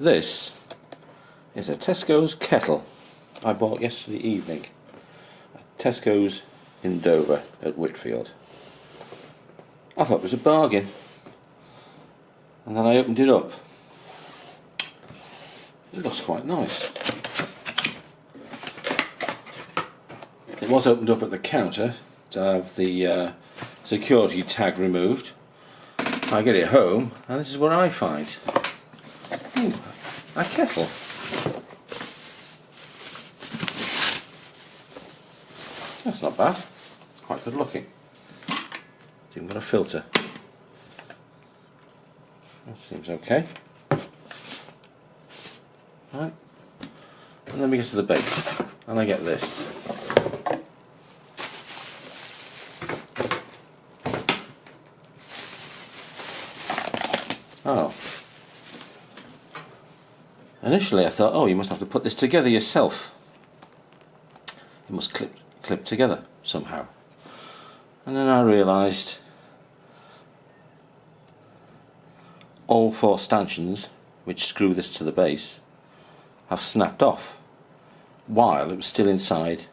This is a Tesco's kettle I bought yesterday evening at Tesco's in Dover at Whitfield. I thought it was a bargain, and then I opened it up. It looks quite nice. It was opened up at the counter to have the security tag removed. I get it home and this is what I find. Ooh, a kettle. That's not bad. It's quite good looking. It's even got a filter. That seems okay. Right. And then we get to the base and I get this. Oh. Initially I thought, oh, you must have to put this together yourself. It must clip together somehow. And then I realised all four stanchions which screw this to the base have snapped off while it was still inside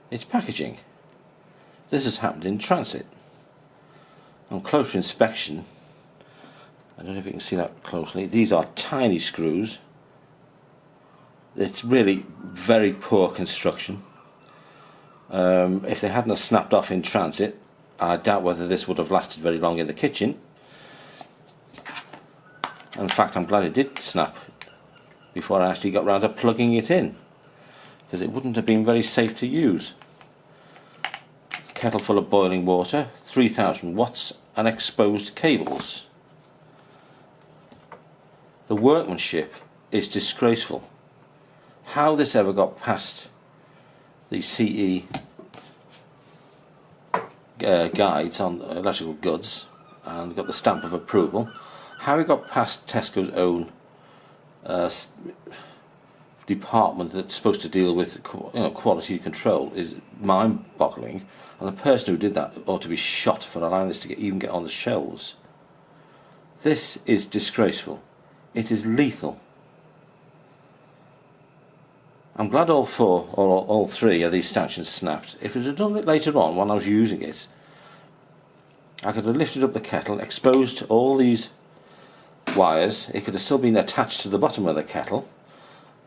its packaging. This has happened in transit. On closer inspection, I don't know if you can see that closely, these are tiny screws. It's really very poor construction. If they hadn't have snapped off in transit, I doubt whether this would have lasted very long in the kitchen. In fact, I'm glad it did snap before I actually got round to plugging it in, because it wouldn't have been very safe to use. Kettle full of boiling water, 3000 watts, and exposed cables. The workmanship is disgraceful. How this ever got past the CE guides on electrical goods and got the stamp of approval, how it got past Tesco's own department that's supposed to deal with quality control is mind-boggling, and the person who did that ought to be shot for allowing this to even get on the shelves. This is disgraceful. It is lethal. I'm glad all four, or all three of these stanchions snapped. If it had done it later on when I was using it, I could have lifted up the kettle, exposed all these wires. It could have still been attached to the bottom of the kettle,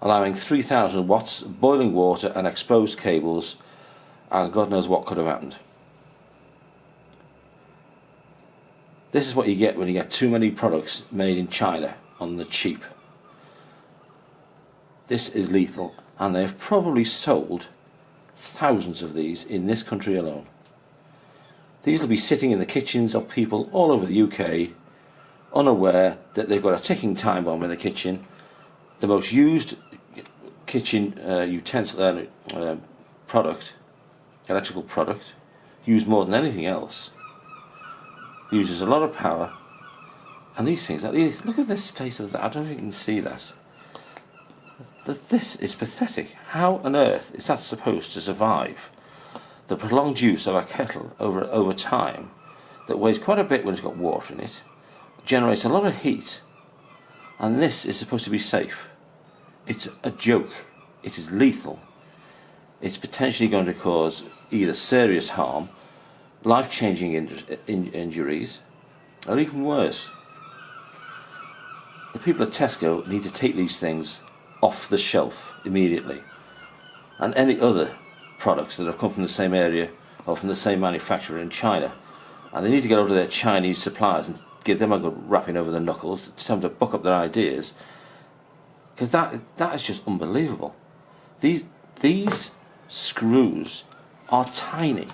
allowing 3000 watts, boiling water and exposed cables, and God knows what could have happened. This is what you get when you get too many products made in China on the cheap. This is lethal, and they've probably sold thousands of these in this country alone. These will be sitting in the kitchens of people all over the UK, unaware that they've got a ticking time bomb in the kitchen. The most used kitchen utensil product, electrical product, used more than anything else, uses a lot of power, and these things, look at the state of that. I don't know if you can see that. This is pathetic. How on earth is that supposed to survive the prolonged use of a kettle over time that weighs quite a bit when it's got water in it, generates a lot of heat, and this is supposed to be safe? It's a joke. It is lethal. It's potentially going to cause either serious harm, life-changing injuries, or even worse. The people at Tesco need to take these things off the shelf immediately, and any other products that have come from the same area or from the same manufacturer in China, and they need to get over to their Chinese suppliers and give them a good rapping over the knuckles to tell them to buck up their ideas, because that is just unbelievable. These screws are tiny.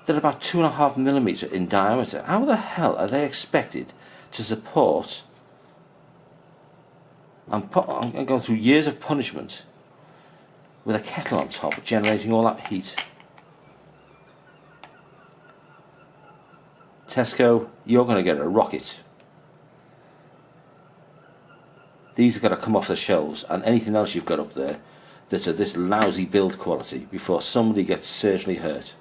They're about 2.5mm in diameter. How the hell are they expected to support and go through years of punishment with a kettle on top generating all that heat? Tesco, you're going to get a rocket. These are going to come off the shelves, and anything else you've got up there that's of this lousy build quality before somebody gets seriously hurt.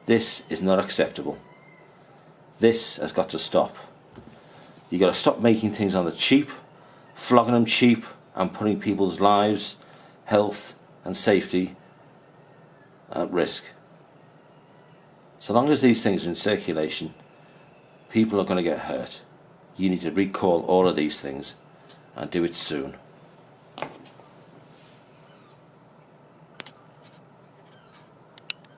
This is not acceptable. This has got to stop. You've got to stop making things on the cheap flogging them cheap and putting people's lives, health and safety at risk. So long as these things are in circulation, people are going to get hurt. You need to recall all of these things and do it soon.